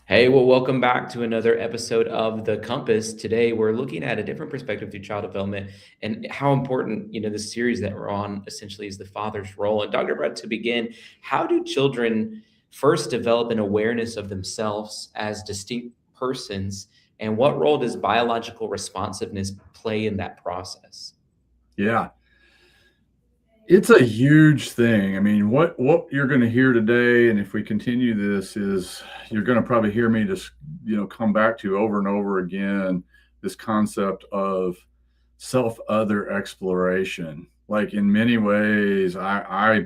Hey, well, welcome back to another episode of The Compass. Today, we're looking at a different perspective through child development and how important, this series that we're on essentially is the father's role. And Dr. Brett, to begin, how do children first develop an awareness of themselves as distinct persons? And what role does biological responsiveness play in that process? Yeah, it's a huge thing. I mean, what you're going to hear today, and if we continue this, is you're going to probably hear me just come back to over and over again this concept of self-other exploration. Like in many ways, I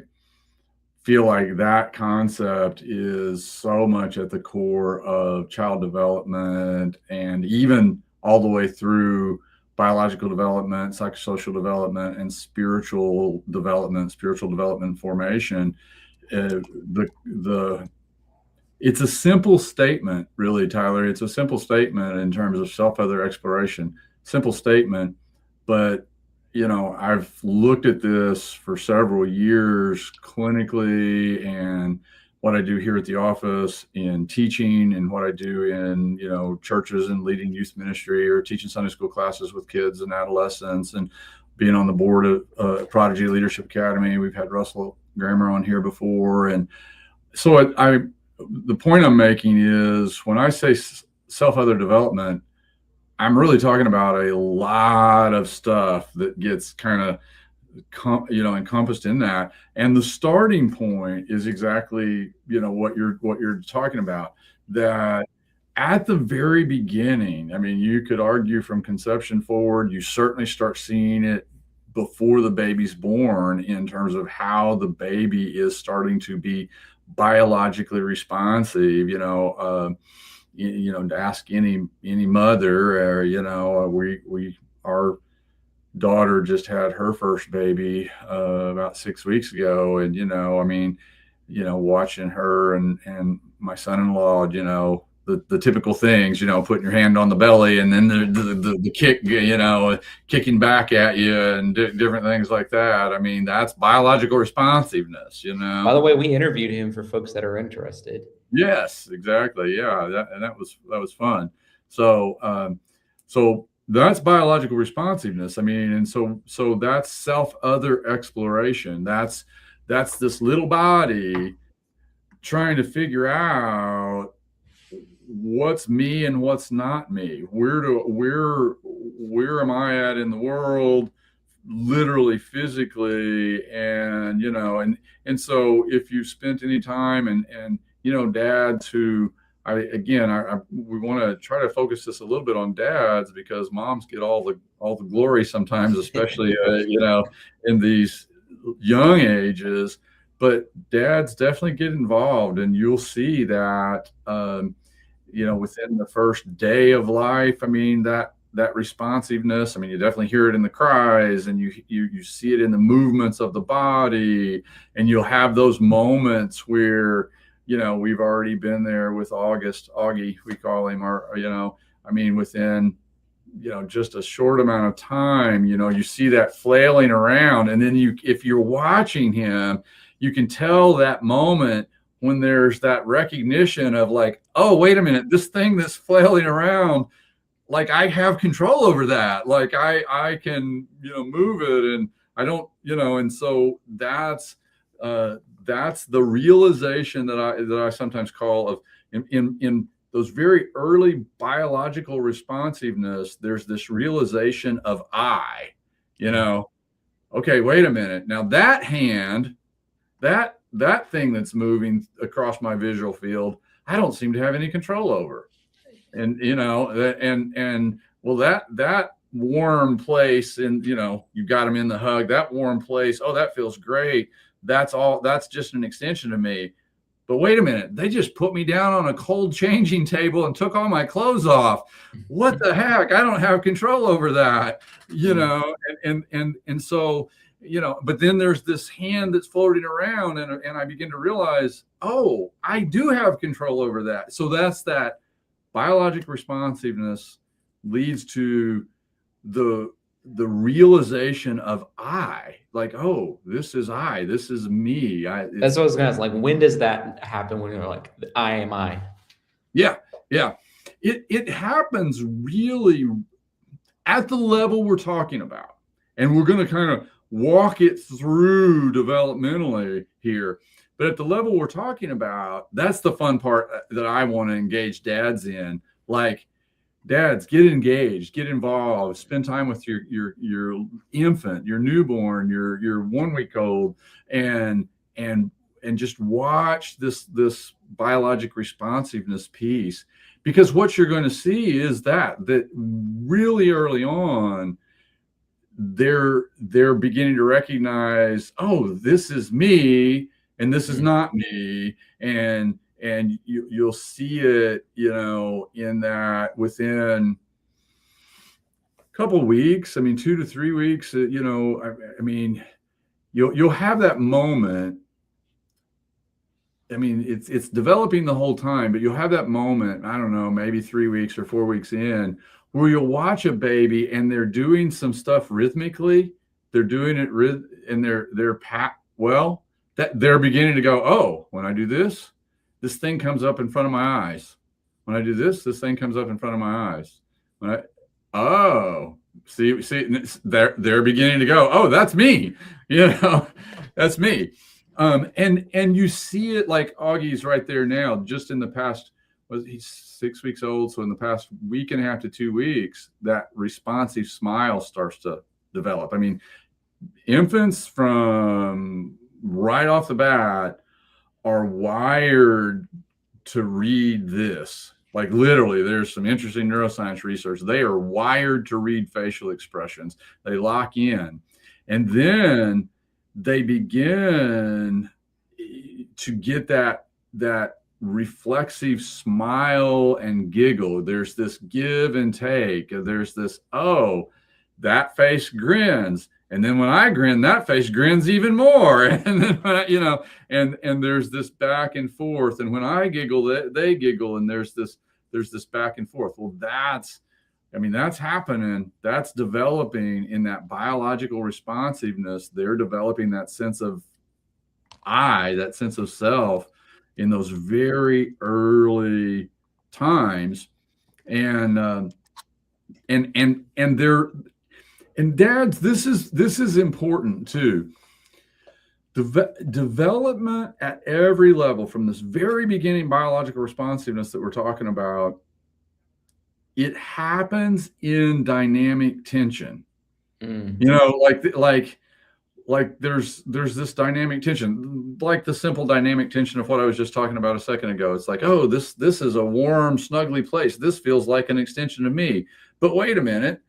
feel like that concept is so much at the core of child development, and even all the way through biological development, psychosocial development, and spiritual development formation. The It's a simple statement, really, Tyler. It's a simple statement in terms of self-other exploration. Simple statement, but I've looked at this for several years clinically, and what I do here at the office in teaching, and what I do in, churches and leading youth ministry or teaching Sunday school classes with kids and adolescents, and being on the board of Prodigy Leadership Academy. We've had Russell Grammer on here before. And so the point I'm making is when I say self-other development, I'm really talking about a lot of stuff that gets kind of encompassed in that. And the starting point is exactly what you're talking about, that at the very beginning, I mean, you could argue from conception forward, you certainly start seeing it before the baby's born in terms of how the baby is starting to be biologically responsive. To ask any mother, our daughter just had her first baby about 6 weeks ago, and watching her and my son-in-law, the typical things, putting your hand on the belly, and then the kick, kicking back at you, and different things like that. I mean, that's biological responsiveness. By the way, we interviewed him for folks that are interested. Yes, exactly. Yeah, that was fun. So that's biological responsiveness. I mean, and so that's self-other exploration. That's this little body trying to figure out what's me and what's not me. Where am I at in the world, literally, physically, and so if you spent any time, and dads who we want to try to focus this a little bit on dads, because moms get all the glory sometimes, especially in these young ages, but dads definitely get involved, and you'll see that within the first day of life. I mean, that responsiveness, I mean, you definitely hear it in the cries, and you see it in the movements of the body, and you'll have those moments where we've already been there with Augie, we call him, I mean, within just a short amount of time, you see that flailing around, and then if you're watching him, you can tell that moment when there's that recognition of, like, oh, wait a minute, this thing that's flailing around, like, I have control over that. Like, I can, move it, and I don't, and so that's the realization that I sometimes call of, in those very early biological responsiveness, there's this realization of okay, wait a minute. Now that hand, that thing that's moving across my visual field, I don't seem to have any control over. And well, that warm place, and you got them in the hug, that warm place, oh, that feels great. That's just an extension of me. But wait a minute, they just put me down on a cold changing table and took all my clothes off. What the heck? I don't have control over that, and so, but then there's this hand that's floating around, and I begin to realize, oh, I do have control over that. So that's that biologic responsiveness leads to the realization of like, oh, this is me. That's what I was going to ask. Like, when does that happen when you're like, I am I? Yeah. Yeah. It happens really at the level we're talking about. And we're going to kind of walk it through developmentally here. But at the level we're talking about, that's the fun part that I want to engage dads in. Like, dads, get engaged, get involved, spend time with your infant, your newborn, your 1 week old, and just watch this biologic responsiveness piece. Because what you're going to see is that really early on, they're beginning to recognize, oh, this is me and this is not me, and you'll see it, in that within a couple of weeks. I mean, 2 to 3 weeks. I mean, you'll have that moment. I mean, it's developing the whole time, but you'll have that moment, I don't know, maybe 3 weeks or 4 weeks in, where you'll watch a baby and they're doing some stuff rhythmically. They're doing it and that they're beginning to go, oh, when I do this thing comes up in front of my eyes. When I do this thing comes up in front of my eyes. See, they're beginning to go, oh, that's me. That's me. And you see it, like Augie's right there now, just in the past, he's 6 weeks old. So in the past week and a half to 2 weeks, that responsive smile starts to develop. I mean, infants from right off the bat are wired to read this. Like, literally, there's some interesting neuroscience research. They are wired to read facial expressions. They lock in. And then they begin to get that reflexive smile and giggle. There's this give and take. There's this, oh, that face grins. And then when I grin, that face grins even more. And then, and there's this back and forth. And when I giggle, they giggle. And there's this back and forth. Well, that's happening. That's developing in that biological responsiveness. They're developing that sense of that sense of self in those very early times. And dads, this is important too. Development at every level, from this very beginning biological responsiveness that we're talking about, it happens in dynamic tension. Like there's this dynamic tension, like the simple dynamic tension of what I was just talking about a second ago. It's like, oh, this is a warm, snuggly place. This feels like an extension of me. But wait a minute.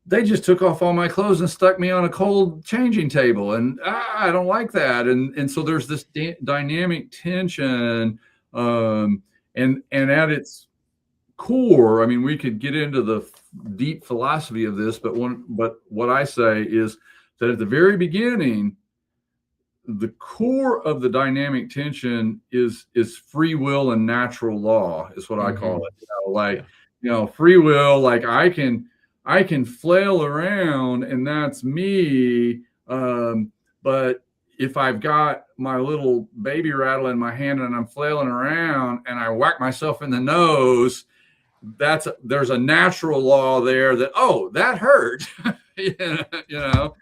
They just took off all my clothes and stuck me on a cold changing table. And I don't like that. And so there's this dynamic tension. And at its core, I mean, we could get into the deep philosophy of this, but what I say is that at the very beginning, the core of the dynamic tension is free will and natural law, is what I call it. Free will, like I can flail around and that's me. But if I've got my little baby rattle in my hand and I'm flailing around and I whack myself in the nose, there's a natural law there that, oh, that hurt. That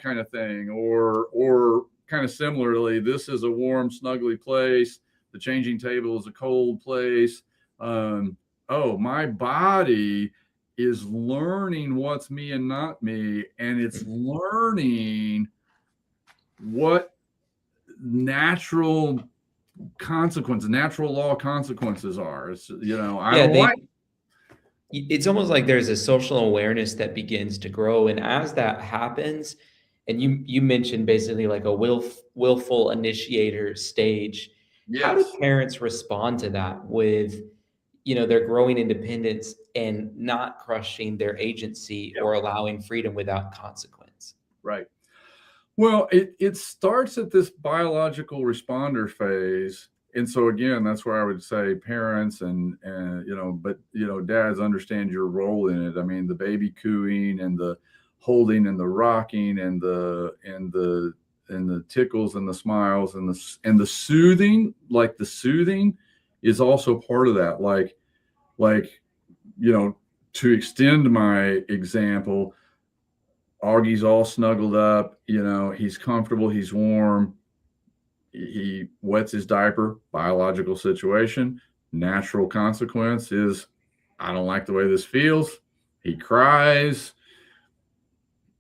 kind of thing, or kind of similarly, this is a warm, snuggly place. The changing table is a cold place. My body is learning what's me and not me, and it's learning what natural law consequences are. It's almost like there's a social awareness that begins to grow, and as that happens, and you mentioned basically like a willful initiator stage. Yes. How do parents respond to that with their growing independence and not crushing their agency or allowing freedom without consequence? Right. Well, it starts at this biological responder phase. And so again, that's where I would say parents and dads, understand your role in it. I mean, the baby cooing and the holding and the rocking and the tickles and the smiles and the soothing, like the soothing is also part of that. Like, to extend my example, Augie's all snuggled up, he's comfortable, he's warm. He wets his diaper, biological situation. Natural consequence is, I don't like the way this feels. He cries.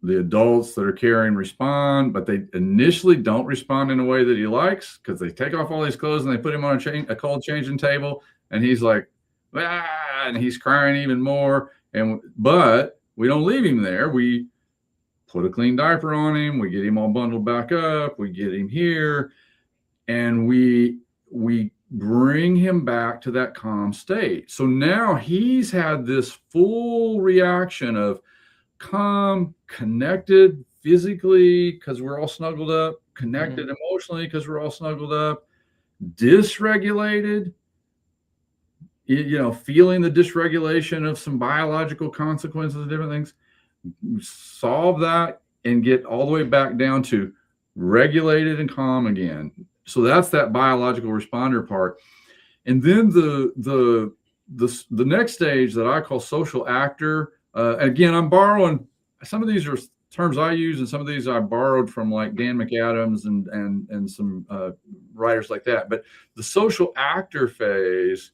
The adults that are caring respond, but they initially don't respond in a way that he likes, because they take off all his clothes and they put him on a cold changing table, and he's like, and he's crying even more. But we don't leave him there. We put a clean diaper on him. We get him all bundled back up. We get him here, and we bring him back to that calm state. So now he's had this full reaction of calm, connected physically because we're all snuggled up, connected emotionally because we're all snuggled up, dysregulated, feeling the dysregulation of some biological consequences of different things. Solve that and get all the way back down to regulated and calm again. So that's that biological responder part. And then the next stage that I call social actor. Again, I'm borrowing, some of these are terms I use, and some of these I borrowed from like Dan McAdams and some writers like that. But the social actor phase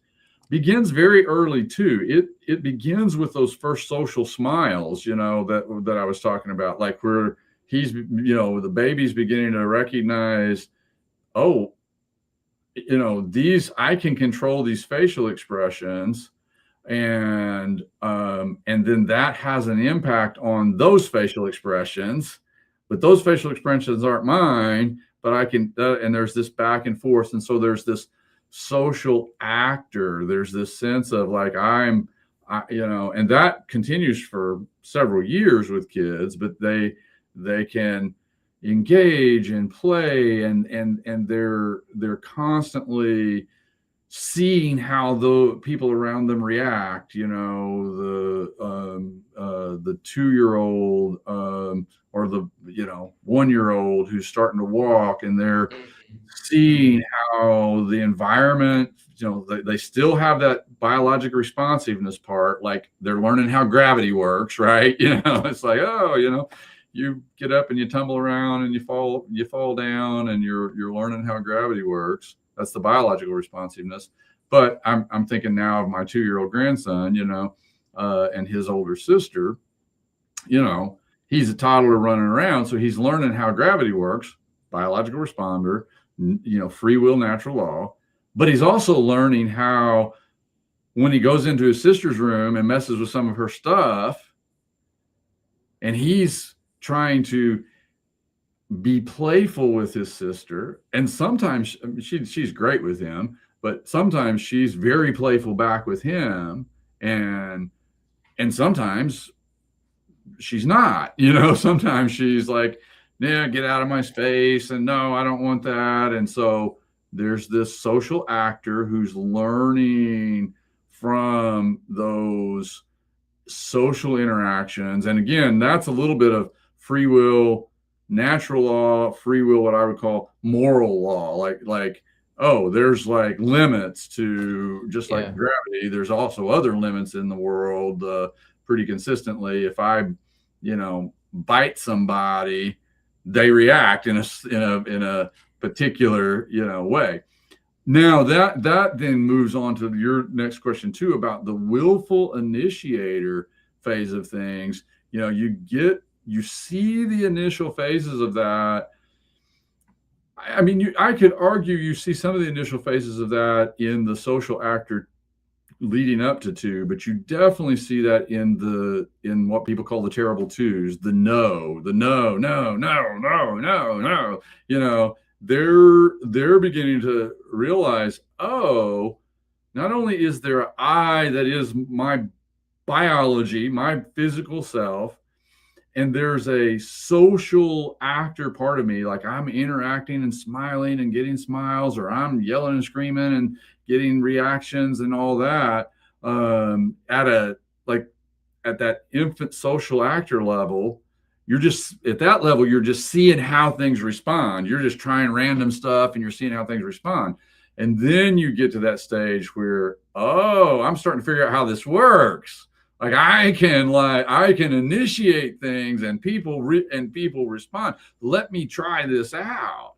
begins very early too. It begins with those first social smiles, that I was talking about, like where he's, the baby's beginning to recognize, oh, I can control these facial expressions. And then that has an impact on those facial expressions, but those facial expressions aren't mine, but I can, and there's this back and forth. And so there's this social actor. There's this sense of like, and that continues for several years with kids, but they can engage and play, and they're constantly seeing how the people around them react, the 2-year-old or the 1-year-old who's starting to walk, and they're seeing how the environment, they still have that biologic responsiveness part, like they're learning how gravity works, right? It's like, you get up and you tumble around and you fall down, and you're learning how gravity works. That's the biological responsiveness. But I'm thinking now of my 2-year-old grandson, and his older sister, he's a toddler running around. So he's learning how gravity works, biological responder, free will, natural law. But he's also learning how, when he goes into his sister's room and messes with some of her stuff, and he's trying to be playful with his sister, and sometimes she's great with him, but sometimes she's very playful back with him, and sometimes she's not. Sometimes she's like, yeah, get out of my space, and no, I don't want that. And so there's this social actor who's learning from those social interactions. And again, that's a little bit of free will, natural law, free will, what I would call moral law, like, oh, there's like limits to, just like gravity, there's also other limits in the world pretty consistently. If I, bite somebody, they react in a particular, way. Now that then moves on to your next question too, about the willful initiator phase of things. You see the initial phases of that. I mean, I could argue you see some of the initial phases of that in the social actor leading up to 2, but you definitely see that in what people call the terrible twos, the no, no, no, no. They're beginning to realize, oh, not only is there an I that is my biology, my physical self, and there's a social actor part of me, like I'm interacting and smiling and getting smiles, or I'm yelling and screaming and getting reactions and all that, at that infant social actor level. You're just at that level, you're just seeing how things respond. You're just trying random stuff and you're seeing how things respond. And then you get to that stage where, oh, I'm starting to figure out how this works. Like I can initiate things and people respond. Let me try this out.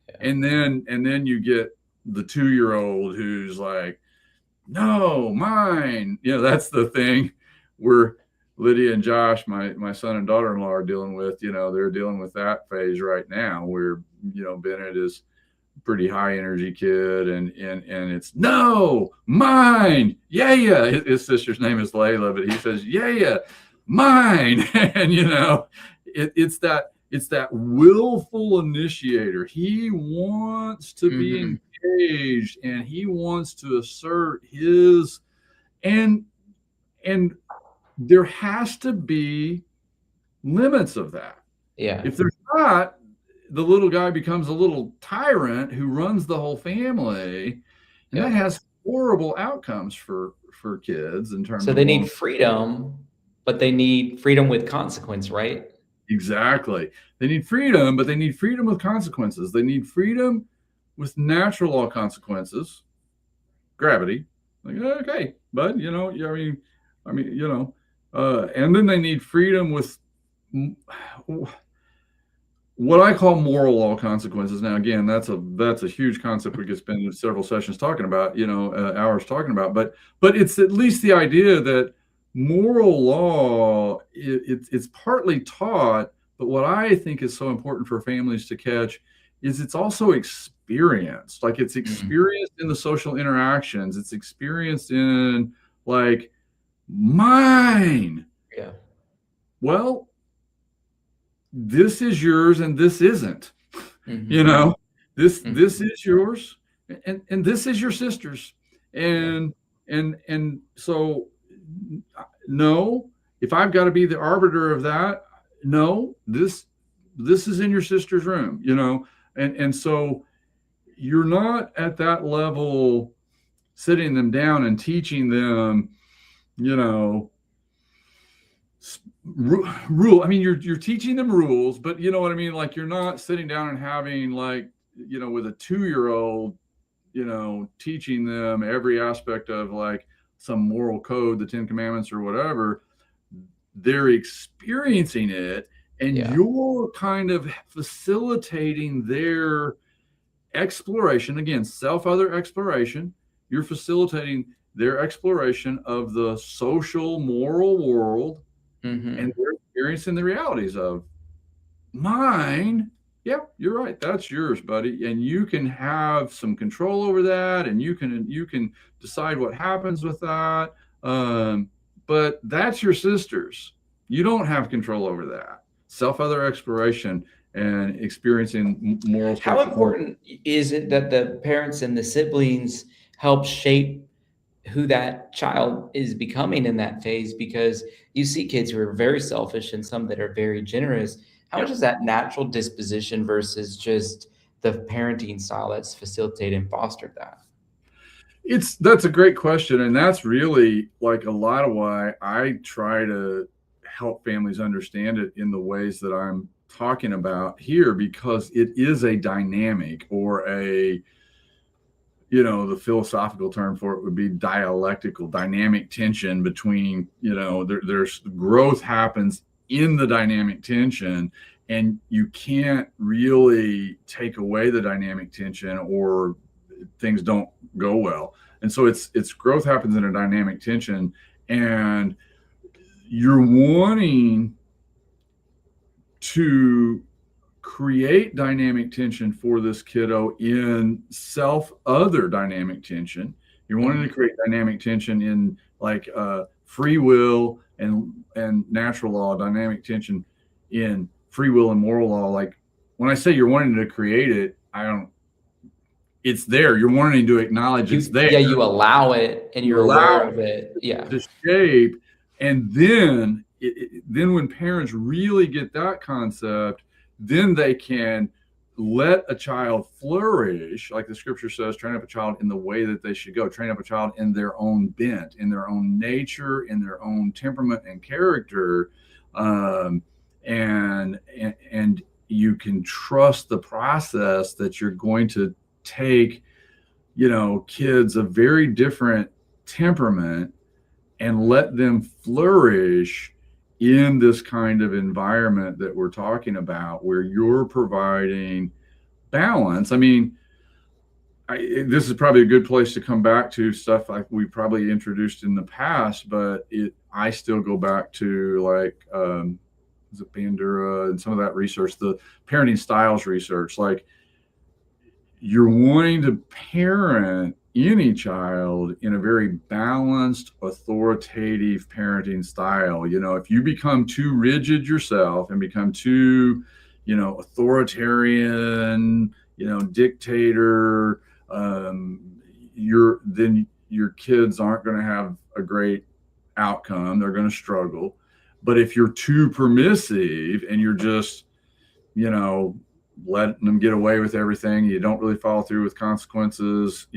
Yeah. And then you get the 2-year-old who's like, no, mine. That's the thing where Lydia and Josh, my son and daughter-in-law, are dealing with. They're dealing with that phase right now where Bennett is pretty high energy kid, and it's no, mine, yeah. His sister's name is Layla, but he says yeah, mine. And it's that willful initiator. He wants to be engaged, and he wants to assert his, and there has to be limits of that. Yeah. If there's not, the little guy becomes a little tyrant who runs the whole family, and that has horrible outcomes for kids in terms so of they need freedom, but they need freedom with consequence, right? Exactly. They need freedom, but they need freedom with consequences. They need freedom with natural law consequences, gravity. Like, okay, bud, and then they need freedom with what I call moral law consequences. Now, again, that's a huge concept we could spend several sessions talking about, hours talking about. But it's at least the idea that moral law, it's partly taught, but what I think is so important for families to catch is it's also experienced. Like it's experienced in the social interactions. It's experienced in like mine. Yeah. Well, this is yours and this isn't. This is yours and this is your sister's. And so no, if I've got to be the arbiter of that, no, this is in your sister's room, and so you're not at that level sitting them down and teaching them, rule. I mean, you're teaching them rules, but you know what I mean? Like you're not sitting down and having like, with a 2-year-old, teaching them every aspect of like some moral code, the 10 Commandments or whatever. They're experiencing it, and you're kind of facilitating their exploration. Again, self-other exploration. You're facilitating their exploration of the social, moral world, and they're experiencing the realities of mine. Yeah, you're right. That's yours, buddy. And you can have some control over that, and you can decide what happens with that. But that's your sister's. You don't have control over that. Self-other exploration and experiencing moral. How important is it that the parents and the siblings help shape who that child is becoming in that phase? Because you see kids who are very selfish and some that are very generous. How much is that natural disposition versus just the parenting style that's facilitated and fostered that? That's a great question. And that's really like a lot of why I try to help families understand it in the ways that I'm talking about here, because it is a dynamic, or the philosophical term for it would be dialectical, dynamic tension between, there's growth happens in the dynamic tension, and you can't really take away the dynamic tension or things don't go well. And so it's growth happens in a dynamic tension, and you're wanting to create dynamic tension for this kiddo in self-other dynamic tension. You're wanting to create dynamic tension in like free will and natural law, dynamic tension in free will and moral law. Like when I say you're wanting to create it, it's there. You're wanting to acknowledge it's there. Yeah, you allow it and you're aware of it. Yeah. To shape. And then when parents really get that concept, then they can let a child flourish, like the scripture says, train up a child in the way that they should go, train up a child in their own bent, in their own nature, in their own temperament and character. And you can trust the process that you're going to take, kids of very different temperament and let them flourish in this kind of environment that we're talking about, where you're providing balance. I mean, this is probably a good place to come back to stuff like we probably introduced in the past, but I still go back to like, is it Bandura and some of that research, the parenting styles research. Like, you're wanting to parent any child in a very balanced, authoritative parenting style. If you become too rigid yourself and become too, authoritarian, dictator, then your kids aren't going to have a great outcome. They're going to struggle. But if you're too permissive and you're just, letting them get away with everything, you don't really follow through with consequences,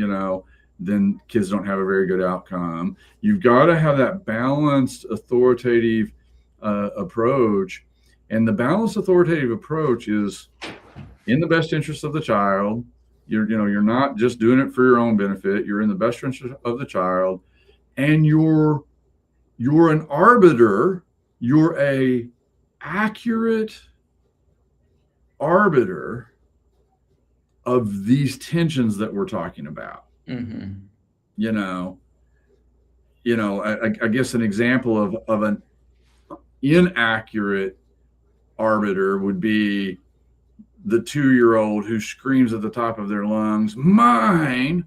then kids don't have a very good outcome. You've got to have that balanced, authoritative approach. And the balanced, authoritative approach is in the best interest of the child. You're not just doing it for your own benefit. You're in the best interest of the child, and you're an arbiter. You're a accurate arbiter of these tensions that we're talking about. Mm-hmm. I guess an example of an inaccurate arbiter would be the 2-year-old who screams at the top of their lungs, "Mine!"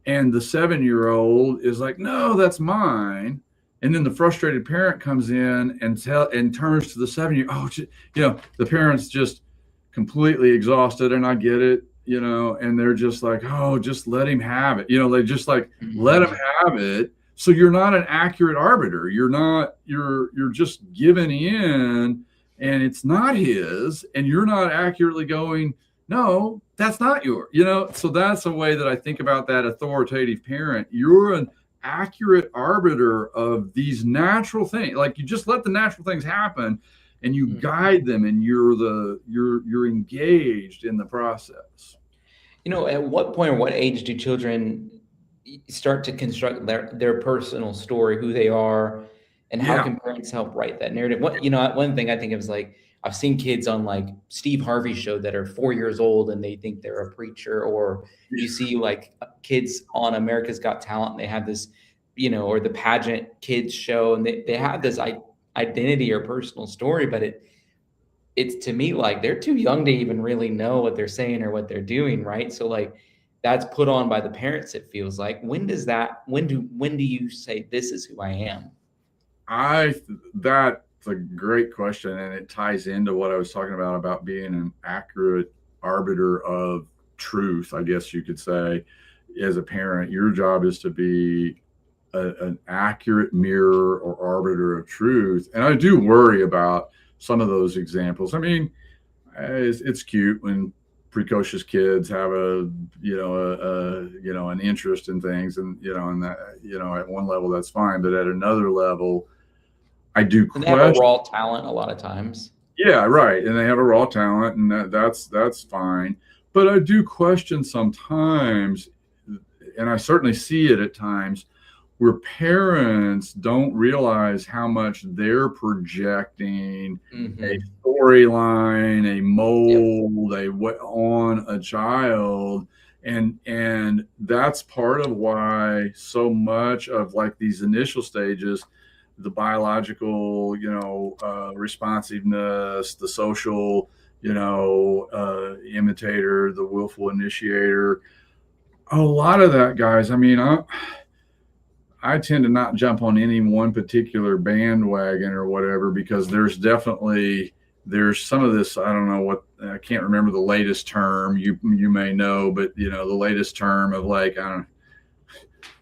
And the 7-year-old is like, "No, that's mine." And then the frustrated parent comes in and turns to the 7-year-old. The parent's just completely exhausted, and I get it, and they're just like, "Oh, just let him have it." They just like, let him have it. So you're not an accurate arbiter. You're just giving in, and it's not his, and you're not accurately going, "No, that's not yours." So that's a way that I think about that authoritative parent. You're an accurate arbiter of these natural things. Like, you just let the natural things happen, and you guide them, and you're engaged in the process. At what point or what age do children start to construct their personal story, who they are, and how can parents help write that narrative? One thing I think of is, like, I've seen kids on like Steve Harvey's show that are 4 years old and they think they're a preacher, or you see like kids on America's Got Talent and they have this, or the pageant kids show, and they have this identity or personal story, but it's to me like they're too young to even really know what they're saying or what they're doing, right? So like that's put on by the parents, it feels like. When do you say, "This is who I am"? That's a great question, and it ties into what I was talking about being an accurate arbiter of truth, I guess you could say. As a parent, your job is to be an accurate mirror or arbiter of truth. And I do worry about some of those examples. I mean, it's cute when precocious kids have an interest in things, and and that, at one level that's fine, but at another level, I do question. They have a raw talent a lot of times. Yeah, right. And they have a raw talent, and that's fine. But I do question sometimes, and I certainly see it at times, where parents don't realize how much they're projecting a storyline, a mold, on a child. And that's part of why so much of like these initial stages, the biological, responsiveness, the social, imitator, the willful initiator, a lot of that, guys. I mean, I tend to not jump on any one particular bandwagon or whatever, because there's some of this, I don't know what, I can't remember the latest term, you may know, but the latest term of like, I don't know,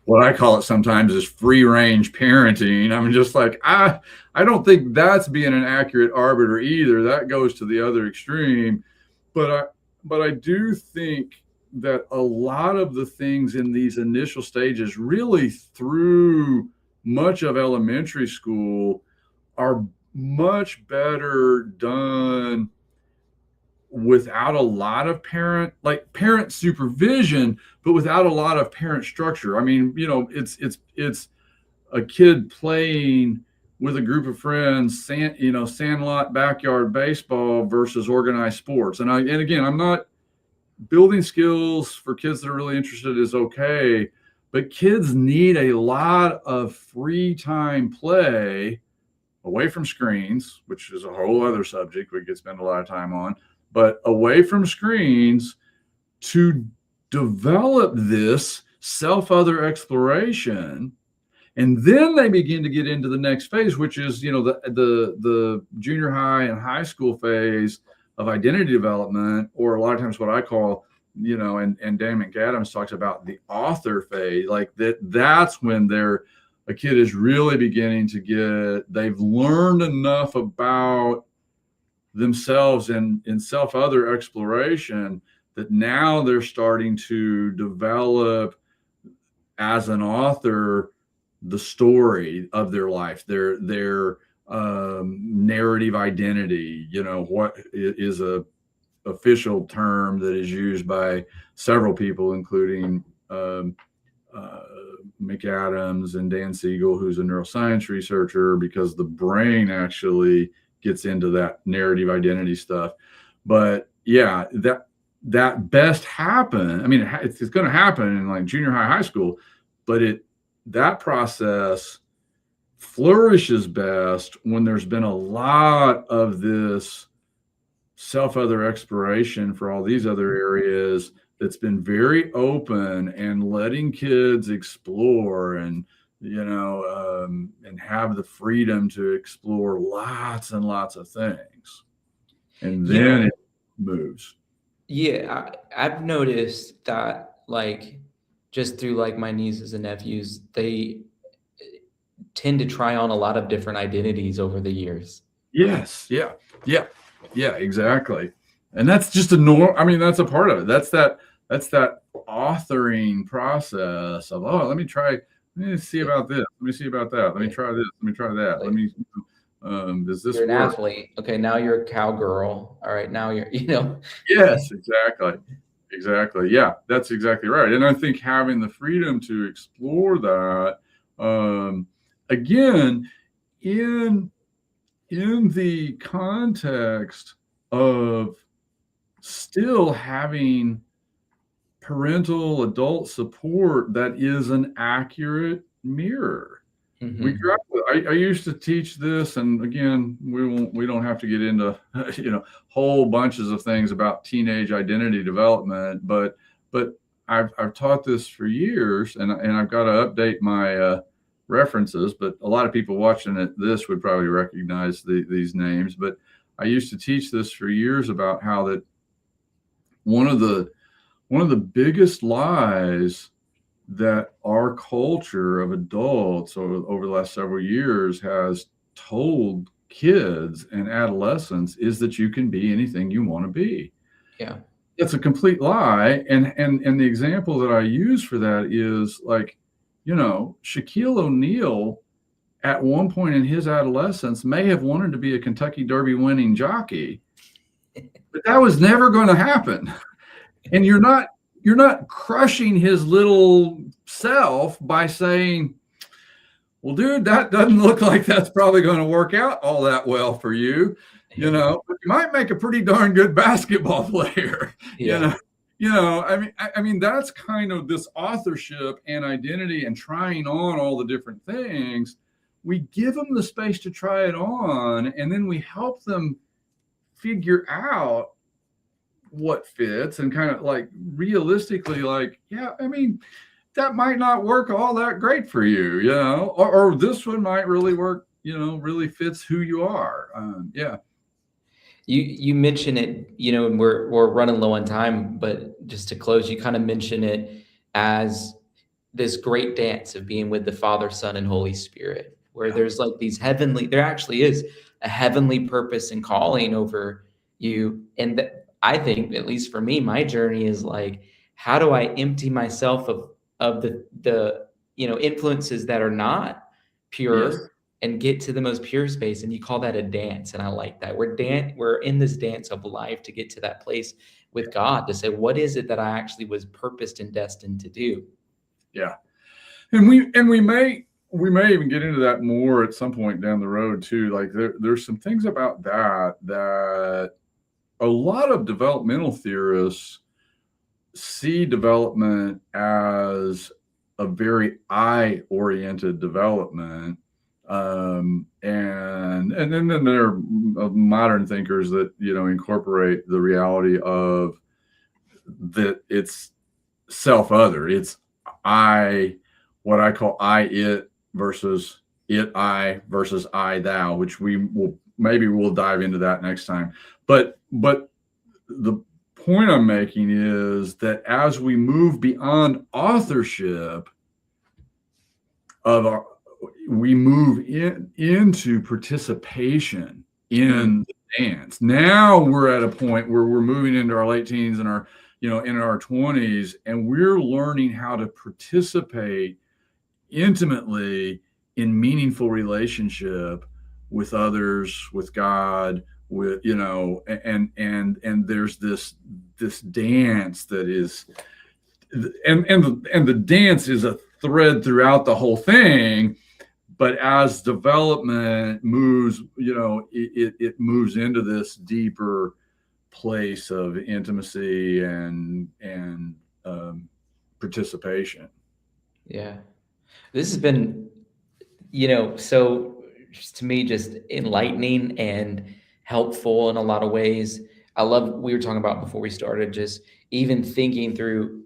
what I call it sometimes is free range parenting. I'm just like, I don't think that's being an accurate arbiter either. That goes to the other extreme. But I do think that a lot of the things in these initial stages, really through much of elementary school, are much better done without a lot of parent supervision, but without a lot of parent structure. I mean, it's a kid playing with a group of friends, sandlot backyard baseball versus organized sports. And again, I'm not building skills for kids that are really interested is okay, but kids need a lot of free time play away from screens, which is a whole other subject we could spend a lot of time on, but away from screens to develop this self-other exploration. And then they begin to get into the next phase, which is, the junior high and high school phase of identity development, or a lot of times what I call, and Dan McAdams talks about the author phase, like that's when a kid is really beginning to they've learned enough about themselves in self-other exploration that now they're starting to develop as an author the story of their life, their narrative identity, what is a official term that is used by several people, including McAdams and Dan Siegel, who's a neuroscience researcher, because the brain actually gets into that narrative identity stuff. But yeah, that best happen. I mean, it's going to happen in like junior high school, but that process flourishes best when there's been a lot of this self-other exploration for all these other areas that's been very open and letting kids explore and have the freedom to explore lots and lots of things, and then it moves. Yeah, I've noticed that, like, just through like my nieces and nephews, they tend to try on a lot of different identities over the years. Yes. Yeah. Exactly. And that's just that's a part of it. That's that authoring process of, let me see about this. Let me see about that. Let me try this. Let me try that. Let me, does this You're an work? athlete. Okay, now you're a cowgirl. All right, now you're, Yes, exactly. Yeah, that's exactly right. And I think having the freedom to explore that, again, in the context of still having parental adult support that is an accurate mirror. I used to teach this, and again, we don't have to get into whole bunches of things about teenage identity development, but I've taught this for years, and I've got to update my references, but a lot of people watching this would probably recognize these names. But I used to teach this for years about how that one of the biggest lies that our culture of adults over the last several years has told kids and adolescents is that you can be anything you want to be. Yeah. It's a complete lie. And the example that I use for that is like, Shaquille O'Neal at one point in his adolescence may have wanted to be a Kentucky Derby winning jockey, but that was never going to happen. And you're not crushing his little self by saying, well, dude, that doesn't look like that's probably going to work out all that well for you. But you might make a pretty darn good basketball player. Yeah. I mean, that's kind of this authorship and identity and trying on all the different things. We give them the space to try it on, and then we help them figure out what fits, and kind of like realistically, like, yeah, I mean, that might not work all that great for you, or this one might really work, really fits who you are. Yeah. You mention it, and we're running low on time, but just to close, you kind of mention it as this great dance of being with the Father, Son, and Holy Spirit, where there's like there actually is a heavenly purpose and calling over you. And I think, at least for me, my journey is like, how do I empty myself of the influences that are not pure? Yes. And get to the most pure space. And you call that a dance. And I like that. We're in this dance of life to get to that place with God to say, what is it that I actually was purposed and destined to do? Yeah. And we may even get into that more at some point down the road too. Like there's some things about that a lot of developmental theorists see development as a very I-oriented development. And then there are modern thinkers that, incorporate the reality of that it's self-other. It's what I call it versus I versus thou, which we'll dive into that next time. But the point I'm making is that as we move beyond authorship we move into participation in the dance. Now we're at a point where we're moving into our late teens and in our 20s, and we're learning how to participate intimately in meaningful relationship with others, with God, with and there's this dance that is, and the dance is a thread throughout the whole thing. But as development moves, it moves into this deeper place of intimacy and participation. Yeah. This has been, so to me, just enlightening and helpful in a lot of ways. We were talking about before we started, just even thinking through,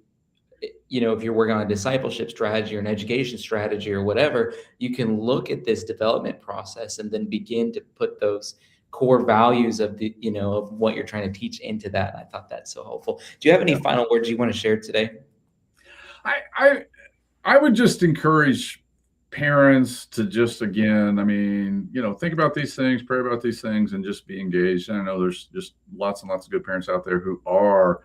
if you're working on a discipleship strategy or an education strategy or whatever, you can look at this development process and then begin to put those core values of of what you're trying to teach into that. I thought that's so helpful. Do you have any final words you want to share today? I would just encourage parents to just, again, think about these things, pray about these things, and just be engaged. And I know there's just lots and lots of good parents out there who are.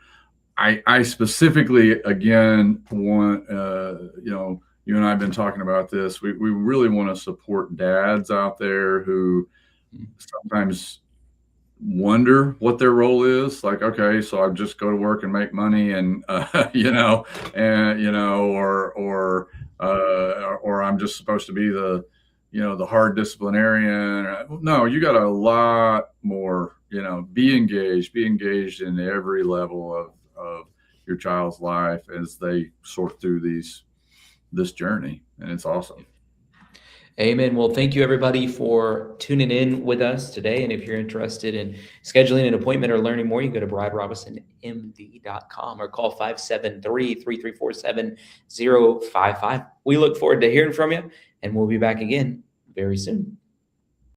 I specifically, again, want, you and I have been talking about this. We really want to support dads out there who sometimes wonder what their role is. Like, okay, so I just go to work and make money, and or I'm just supposed to be the hard disciplinarian. No, you got a lot more. Be engaged in every level of your child's life as they sort through this journey, and it's awesome. Amen. Well, thank you everybody for tuning in with us today. And if you're interested in scheduling an appointment or learning more, you can go to briderobisonmd.com or call 573-334-7055. We look forward to hearing from you, and we'll be back again very soon.